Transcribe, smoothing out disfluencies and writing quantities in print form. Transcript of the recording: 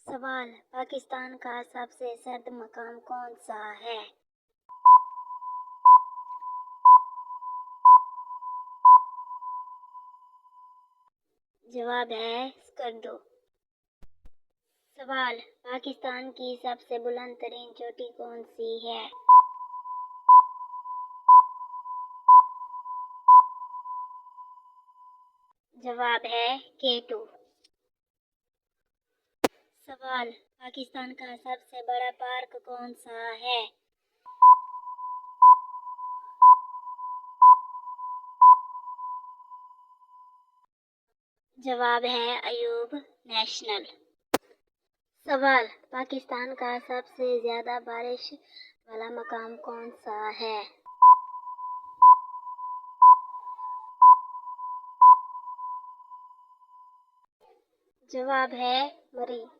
سوال: پاکستان کا سب سے سرد مقام کون سا ہے؟ جواب ہے اسکردو۔ سوال: پاکستان کی سب سے بلند ترین چوٹی کون سی ہے؟ جواب ہے K2۔ سوال: پاکستان کا سب سے بڑا پارک کون سا ہے؟ جواب ہے ایوب نیشنل۔ سوال: پاکستان کا سب سے زیادہ بارش والا مقام کون سا ہے؟ جواب ہے مری۔